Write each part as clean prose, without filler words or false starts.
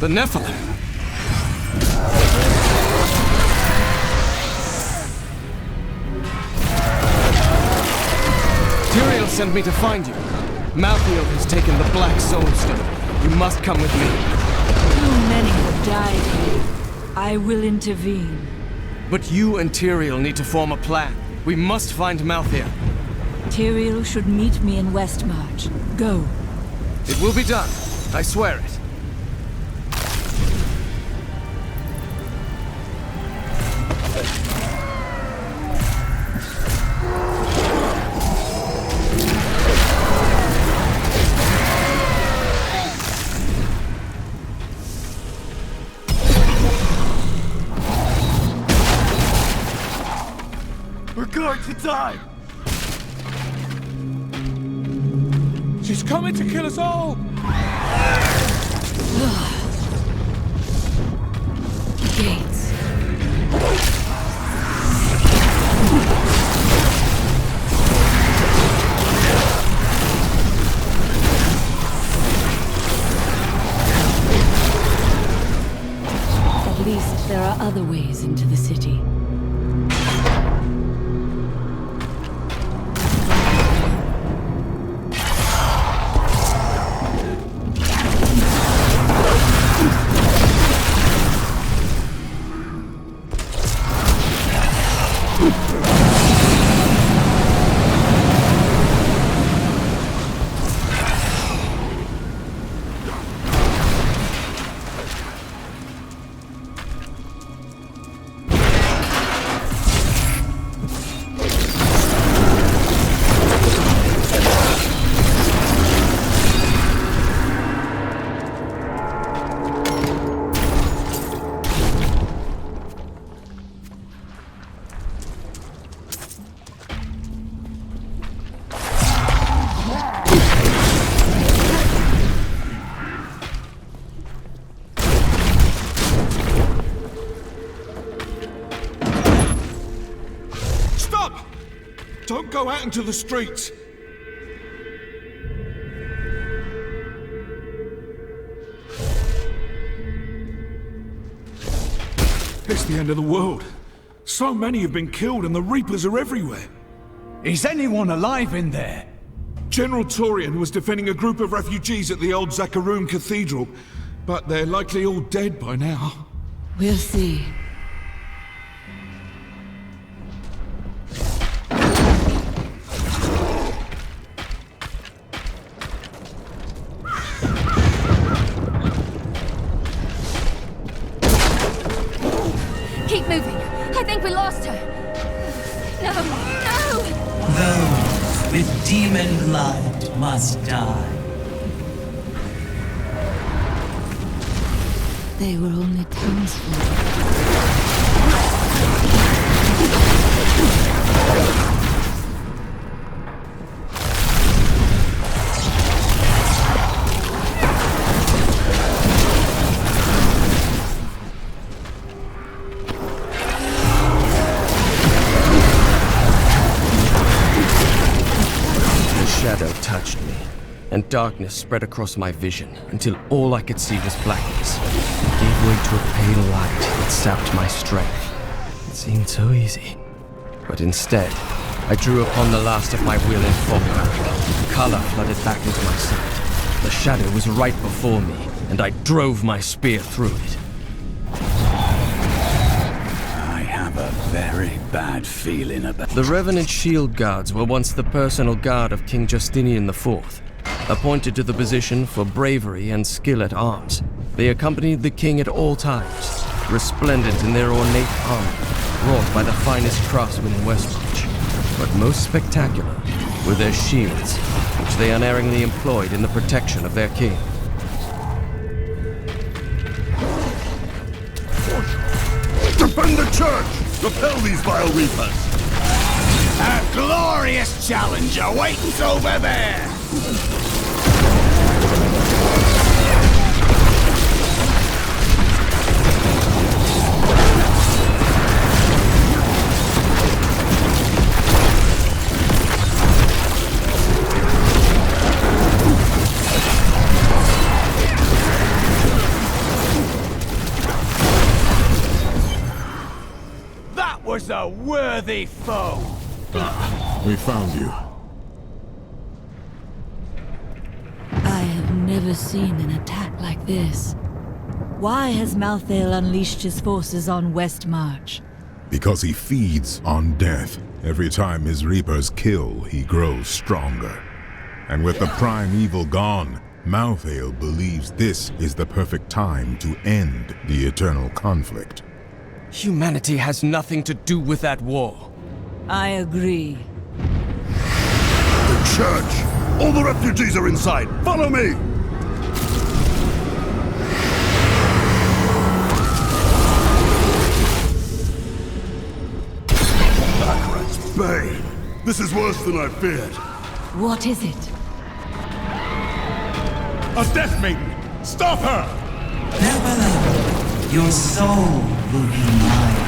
The Nephilim. Tyrael sent me to find you. Malthael has taken the Black Soul Stone. You must come with me. Too many have died here. I will intervene. But you and Tyrael need to form a plan. We must find Malthael. Tyrael should meet me in Westmarch. Go. It will be done. I swear it. We're going to die! She's coming to kill us all! Gates. At least there are other ways into the city. Don't go out into the streets! It's the end of the world. So many have been killed and the Reapers are everywhere. Is anyone alive in there? General Torian was defending a group of refugees at the old Zakharoon Cathedral, but they're likely all dead by now. We'll see. Keep moving. I think we lost her. No, no! Those with demon blood must die. They were only townsfolk. Shadow touched me, and darkness spread across my vision until all I could see was blackness. It gave way to a pale light that sapped my strength. It seemed so easy. But instead, I drew upon the last of my will in fog. Color flooded back into my sight. The shadow was right before me, and I drove my spear through it. A very bad feeling about... The Revenant Shield Guards were once the personal guard of King Justinian IV, appointed to the position for bravery and skill at arms. They accompanied the king at all times, resplendent in their ornate armor, wrought by the finest craftsmen in Westmarch. But most spectacular were their shields, which they unerringly employed in the protection of their king. Defend the church! Repel these vile reapers! A glorious challenge awaits over there! That was a worthy foe! We found you. I have never seen an attack like this. Why has Malthael unleashed his forces on Westmarch? Because he feeds on death. Every time his reapers kill, he grows stronger. And with the primeval gone, Malthael believes this is the perfect time to end the eternal conflict. Humanity has nothing to do with that war. I agree. The church! All the refugees are inside! Follow me! Baccarat's bane! This is worse than I feared. What is it? A Death Maiden! Stop her! Nevertheless, your soul will be mine.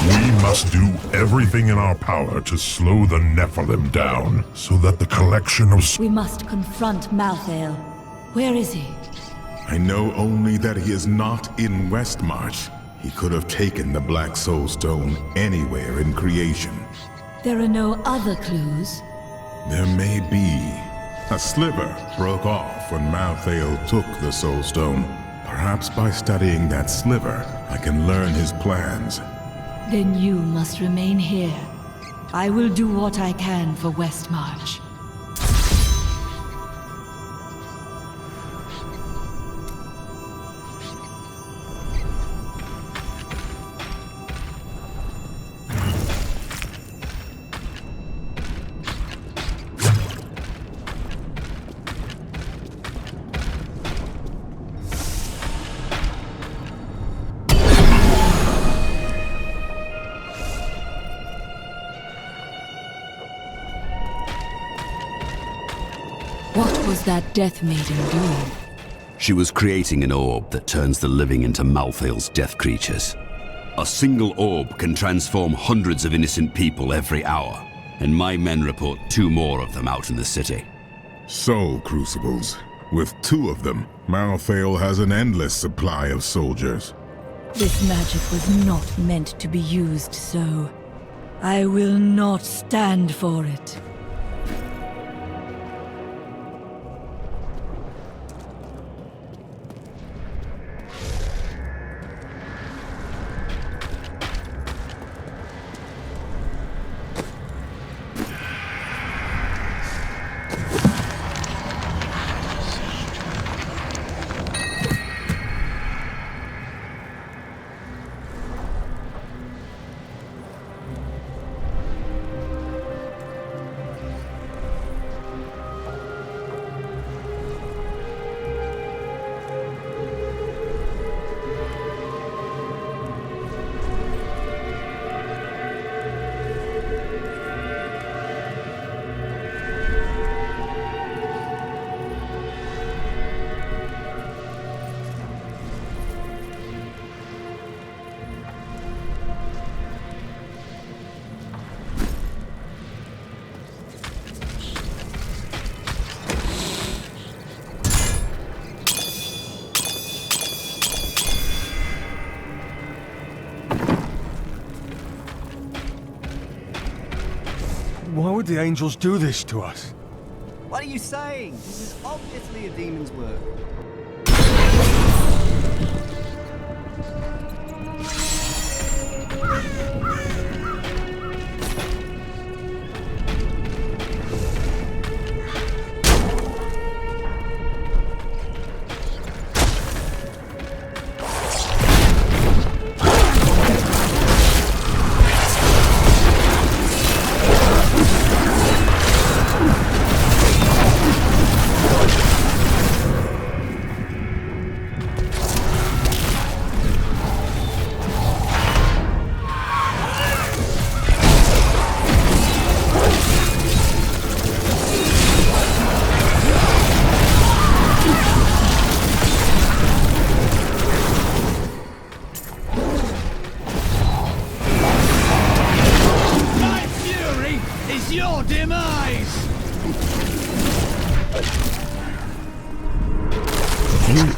We must do everything in our power to slow the Nephilim down, so that the collection of... We must confront Malthael. Where is he? I know only that he is not in Westmarch. He could have taken the Black Soul Stone anywhere in creation. There are no other clues. There may be. A sliver broke off when Malthael took the Soul Stone. Perhaps by studying that sliver, I can learn his plans. Then you must remain here. I will do what I can for Westmarch. What was that Death Maiden doing? She was creating an orb that turns the living into Malthael's death creatures. A single orb can transform hundreds of innocent people every hour, and my men report 2 more of them out in the city. Soul Crucibles. With 2 of them, Malthael has an endless supply of soldiers. This magic was not meant to be used so. I will not stand for it. Why would the angels do this to us? What are you saying? This is obviously a demon's work.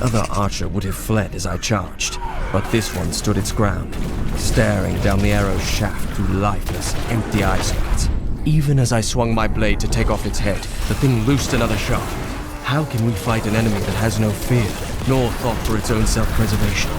other archer would have fled as I charged, but this one stood its ground, staring down the arrow's shaft through lifeless, empty eye sockets. Even as I swung my blade to take off its head, the thing loosed another shot. How can we fight an enemy that has no fear, nor thought for its own self-preservation?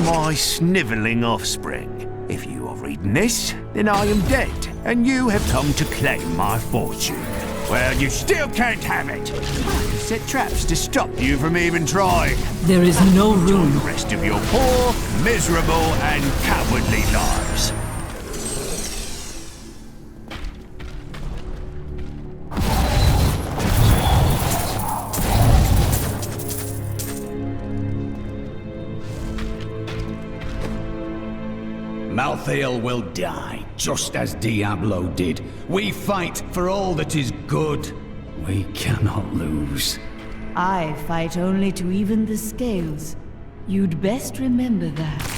My snivelling offspring. If you are reading this, then I am dead, and you have come to claim my fortune. Well, you still can't have it. I have set traps to stop you from even trying. There is no room. The rest of your poor, miserable, and cowardly lives. Malthael will die, just as Diablo did. We fight for all that is good. We cannot lose. I fight only to even the scales. You'd best remember that.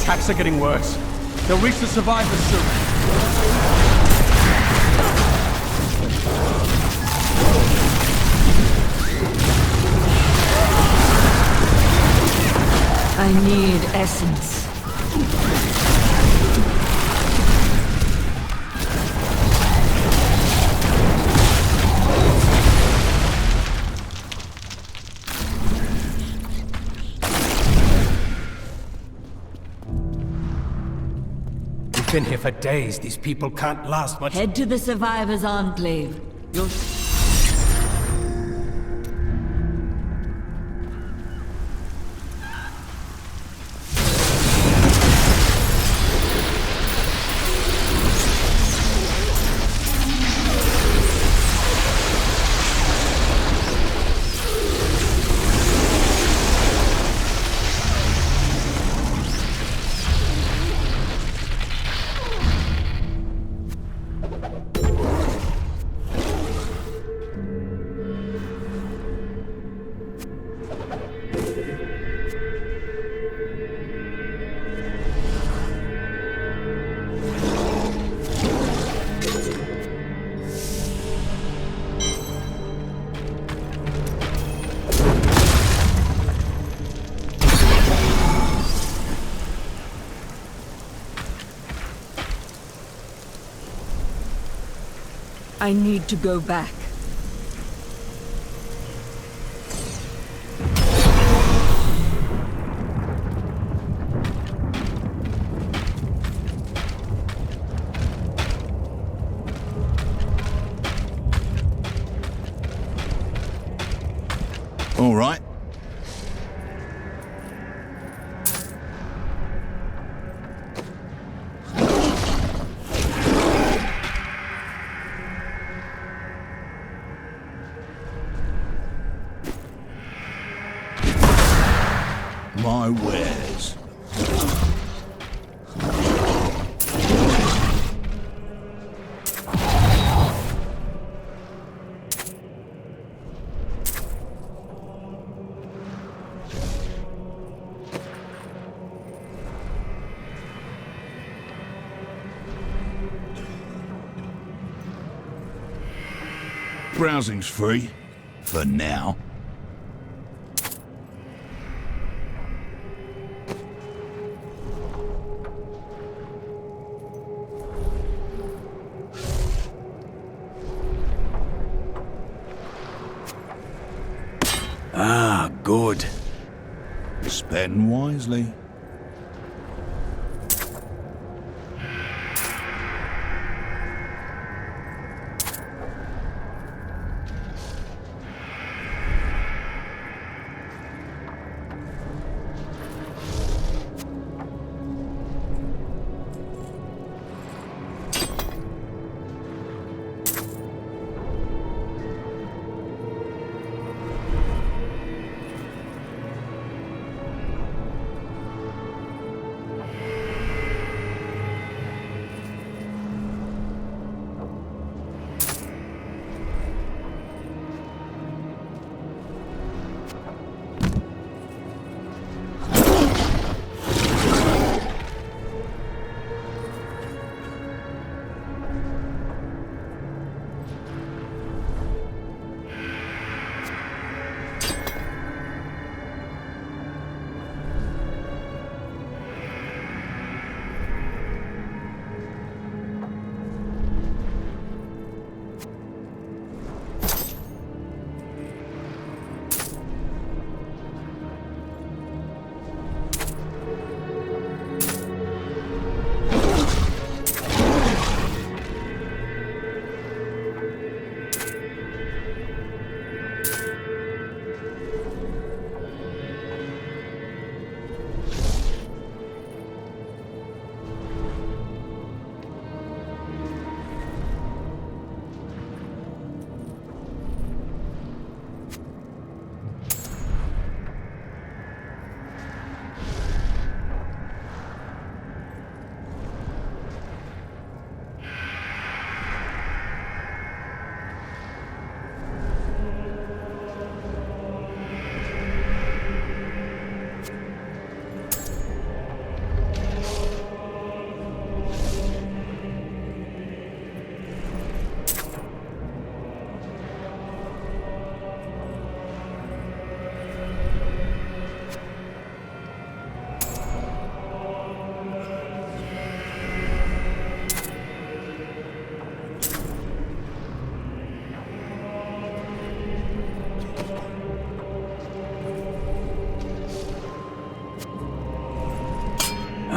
Attacks are getting worse. They'll reach the survivors soon. I need essence. We've been here for days. These people can't last much. Head to the Survivors' Enclave. You'll... I need to go back. All right. My wares. Browsing's free. For now. Ah, good. Spend wisely.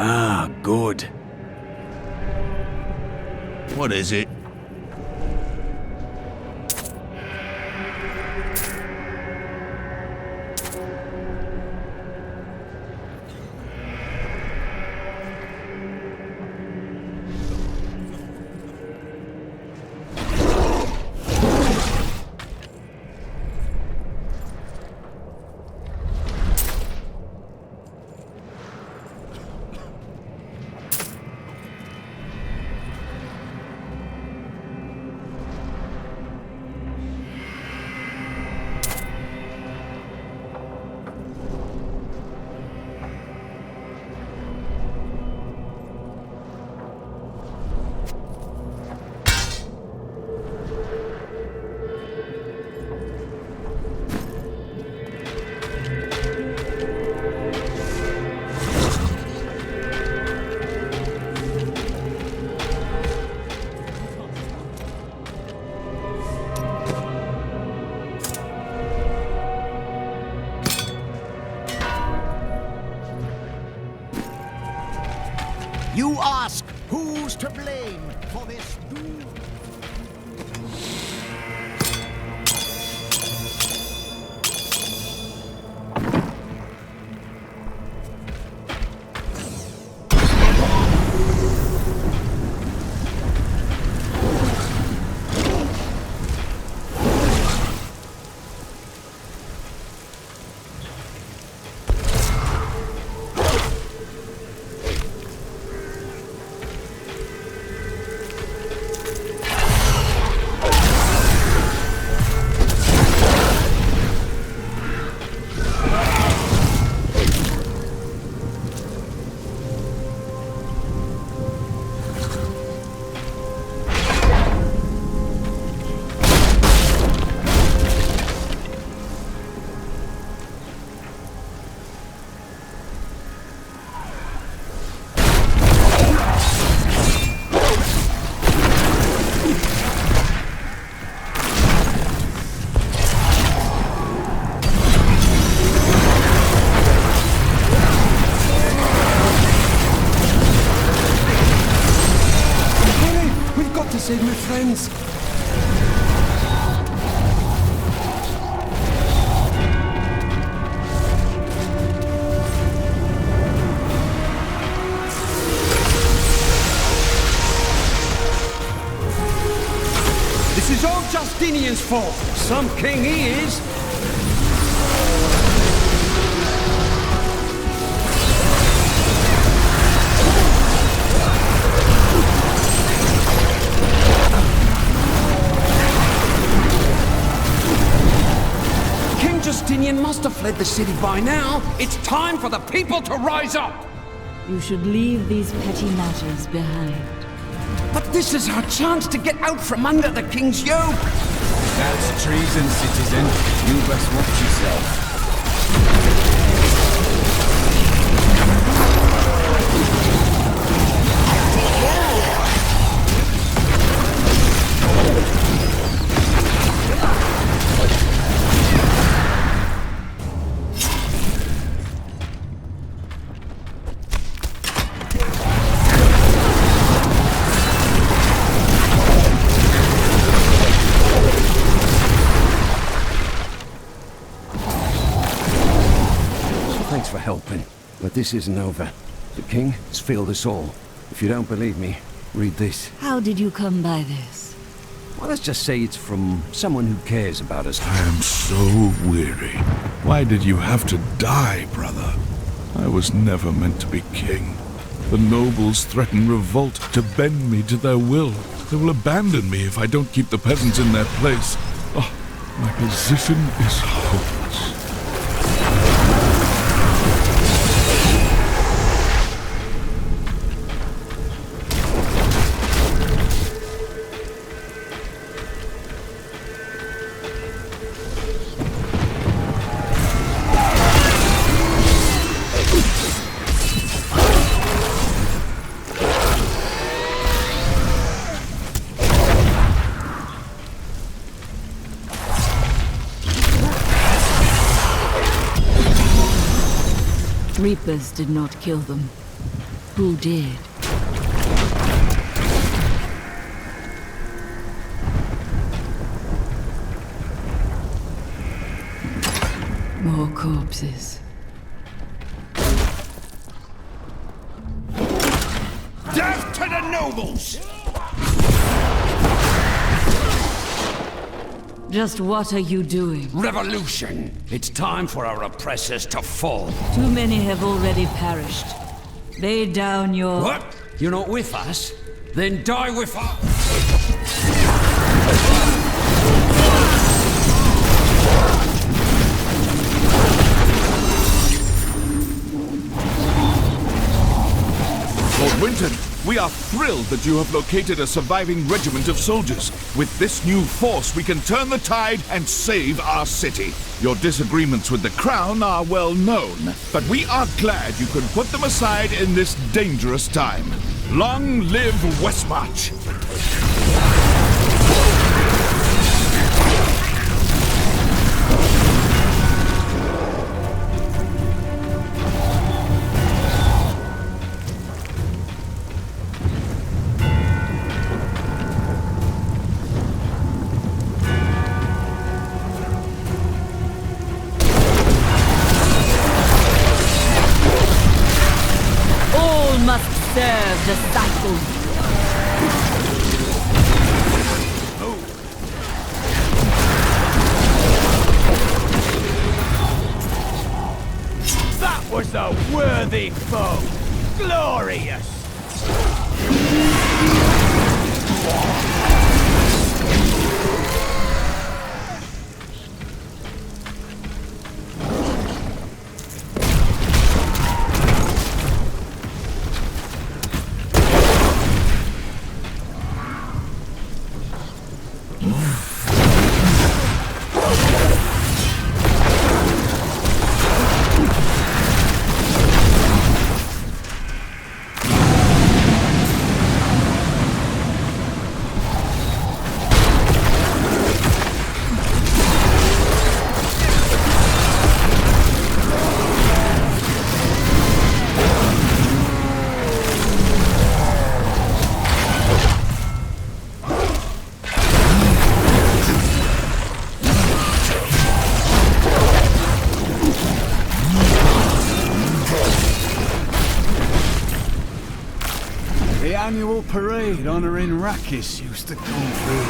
Ah, good. What is it? You ask, who's to blame for this doom? Justinian's fault. Some king he is. King Justinian must have fled the city by now. It's time for the people to rise up. You should leave these petty matters behind. But this is our chance to get out from under the king's yoke. That's treason, citizen. You best watch yourself. Thanks for helping, but this isn't over. The king has failed us all. If you don't believe me, read this. How did you come by this? Well, let's just say it's from someone who cares about us. I am so weary. Why did you have to die, brother? I was never meant to be king. The nobles threaten revolt to bend me to their will. They will abandon me if I don't keep the peasants in their place. Oh, my position is hopeless. Reapers did not kill them. Who did? More corpses. Death to the nobles! Just what are you doing? Revolution! It's time for our oppressors to fall. Too many have already perished. Lay down your... What? You're not with us? Then die with us! Lord Winton, we are thrilled that you have located a surviving regiment of soldiers. With this new force, we can turn the tide and save our city. Your disagreements with the crown are well known, but we are glad you could put them aside in this dangerous time. Long live Westmarch! must serve the cycle. That was a worthy foe! Glorious! The annual parade honoring Rakis used to come through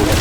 here.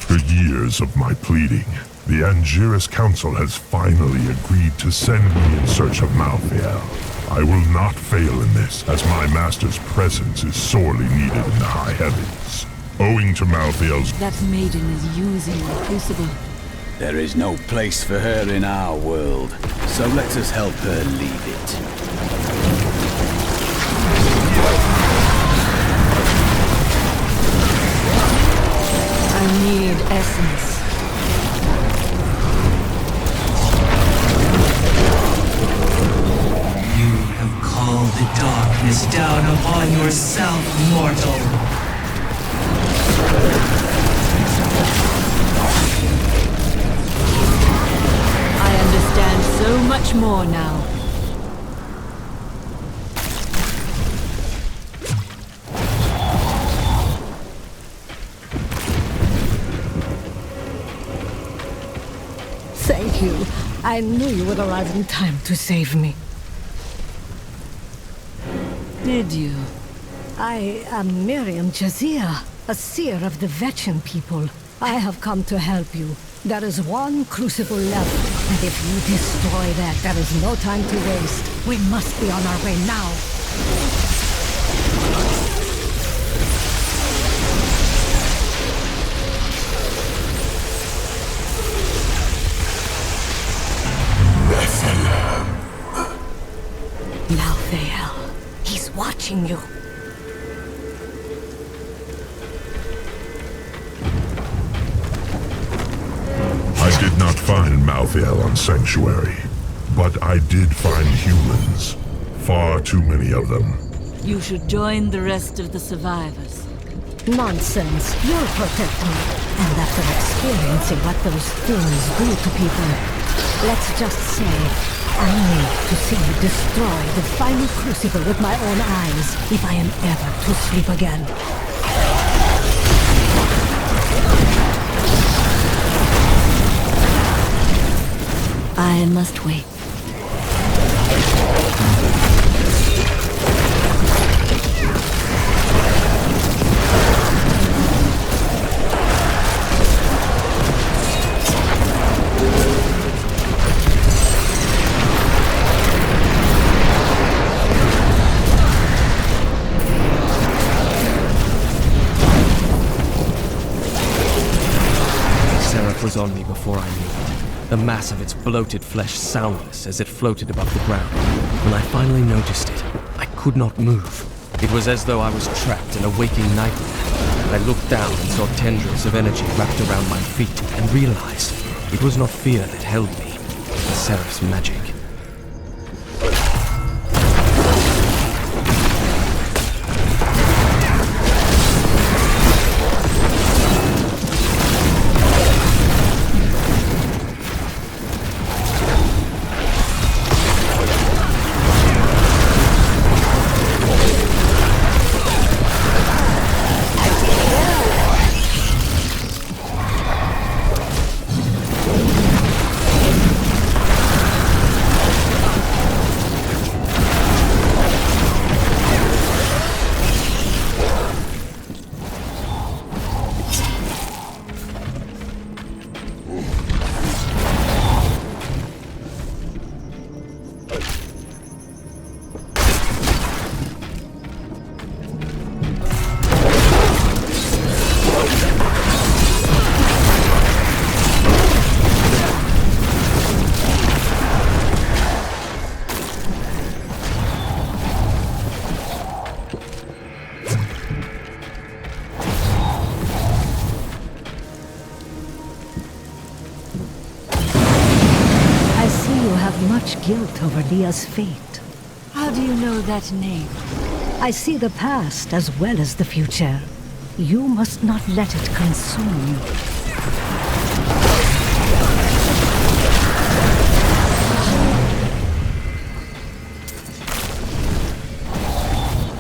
After years of my pleading, the Angiris Council has finally agreed to send me in search of Malthael. I will not fail in this, as my master's presence is sorely needed in the high heavens. Owing to Malthael's... That maiden is using the crucible. There is no place for her in our world, so let us help her leave it. I need essence. You have called the darkness down upon yourself, mortal. I understand so much more now. Thank you. I knew you would arrive in time to save me. Did you? I am Miriam Jazia, a seer of the Vetchin people. I have come to help you. There is one crucible left, and if you destroy that, there is no time to waste. We must be on our way now. Malthael, he's watching you. I did not find Malthael on Sanctuary, but I did find humans. Far too many of them. You should join the rest of the survivors. Nonsense. You'll protect me. And after experiencing what those things do to people, let's just say, I need to see you destroy the final crucible with my own eyes if I am ever to sleep again. I must wait. Seraph was on me before I knew it. The mass of its bloated flesh soundless as it floated above the ground. When I finally noticed it, I could not move. It was as though I was trapped in a waking nightmare. I looked down and saw tendrils of energy wrapped around my feet and realized it was not fear that held me, but Seraph's magic. Guilt over Leah's fate. How do you know that name? I see the past as well as the future. You must not let it consume you.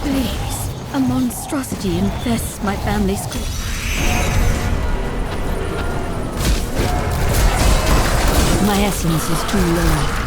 Please, a monstrosity infests my family's school. My essence is too low.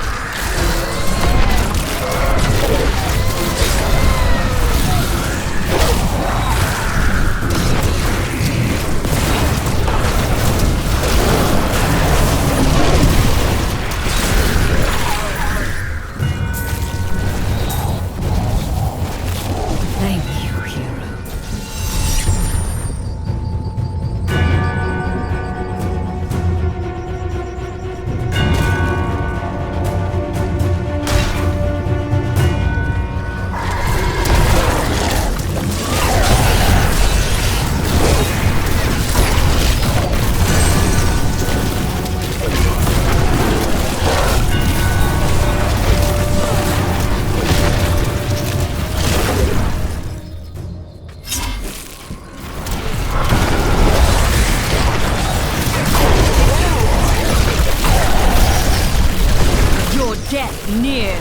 near.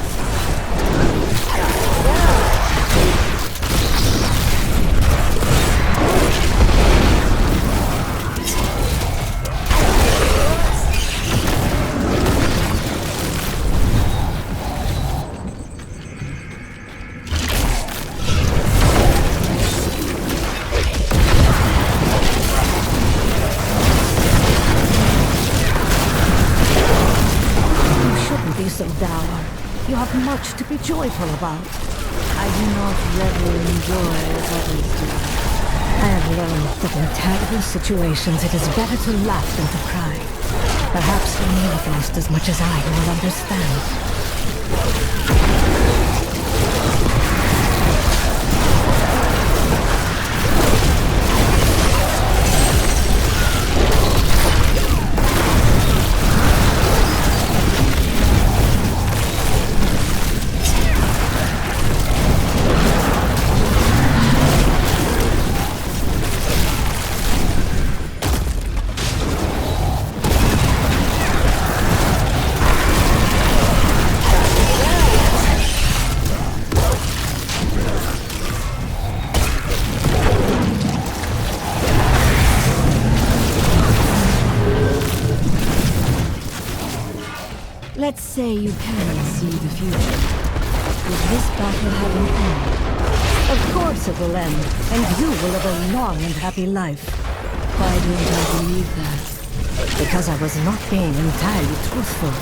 So dour. You have much to be joyful about. I do not revel in joy as others do. I have learned that in terrible situations it is better to laugh than to cry. Perhaps you have lost as much as I will understand. Let's say you can see the future. Will this battle have an end? Of course it will end, and you will live a long and happy life. Why don't I believe that? Because I was not being entirely truthful.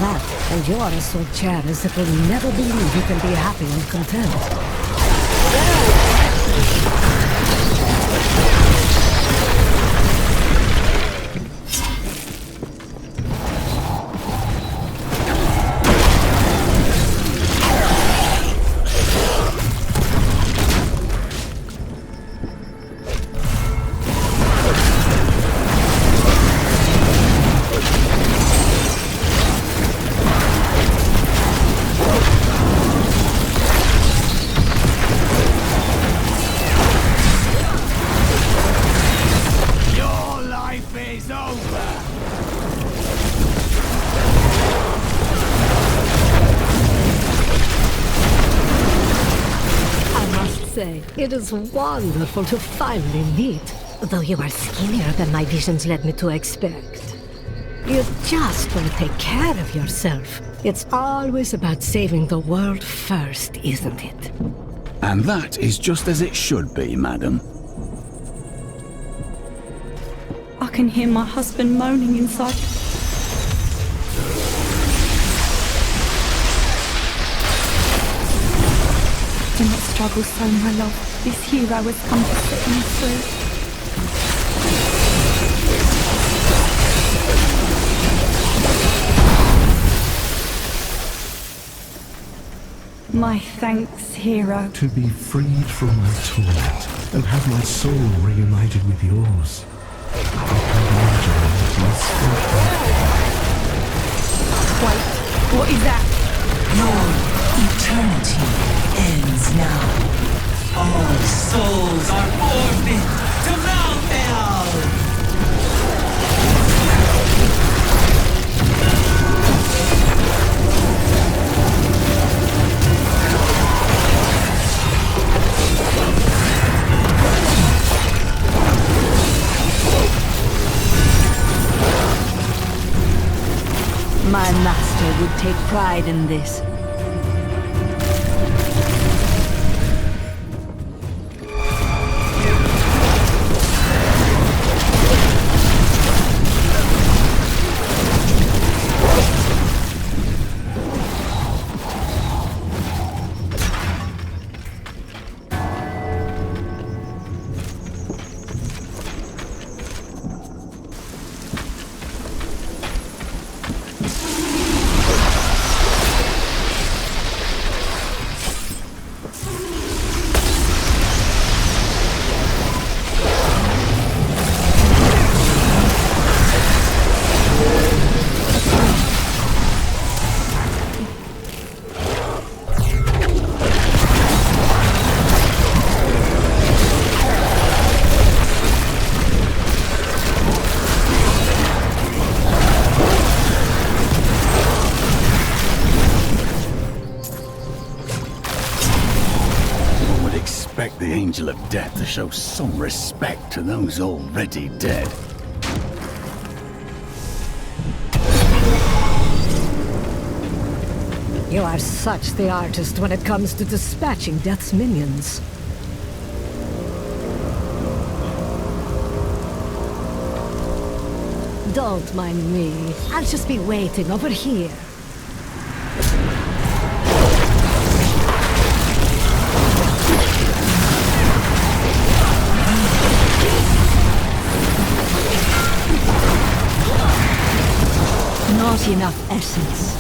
That, and you are as so cherish that will never believe you can be happy and content. It is wonderful to finally meet, though you are skinnier than my visions led me to expect. You just want to take care of yourself. It's always about saving the world first, isn't it? And that is just as it should be, madam. I can hear my husband moaning inside. Do not struggle so, my love. This hero has come to set me free. My thanks, hero. To be freed from my torment and have my soul reunited with yours. I can imagine it must Wait, what is that? Your eternity ends now. All souls are forfeit to Malthael! My master would take pride in this. Angel of Death to show some respect to those already dead. You are such the artist when it comes to dispatching Death's minions. Don't mind me. I'll just be waiting over here. Not enough essence.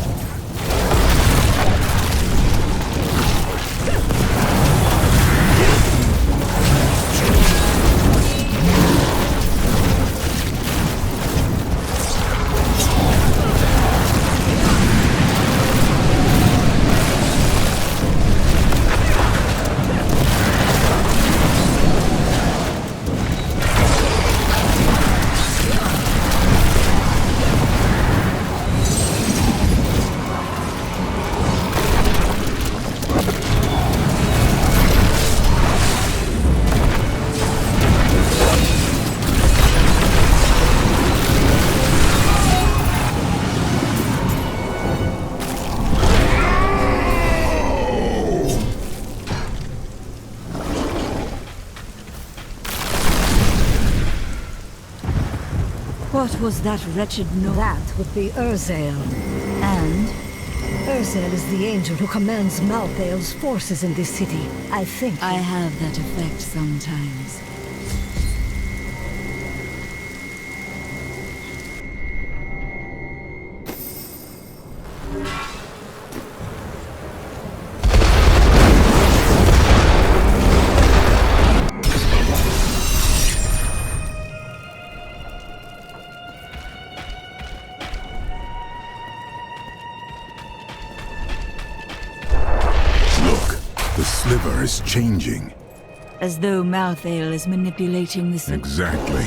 What was that wretched note? That would be Urzael. And? Urzael is the angel who commands Malthael's forces in this city. I think I have that effect sometimes. The sliver is changing. As though Malthael is manipulating the... Exactly.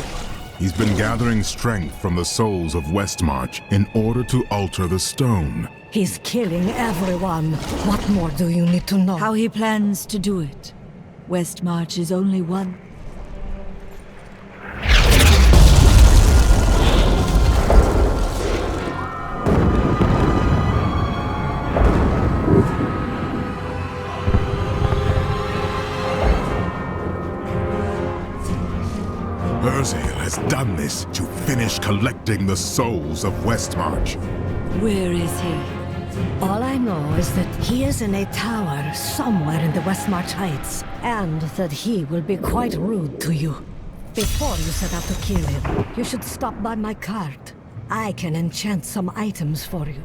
He's been gathering strength from the souls of Westmarch in order to alter the stone. He's killing everyone. What more do you need to know? How he plans to do it. Westmarch is only one. Urzael has done this to finish collecting the souls of Westmarch. Where is he? All I know is that he is in a tower somewhere in the Westmarch Heights, and that he will be quite rude to you. Before you set out to kill him, you should stop by my cart. I can enchant some items for you.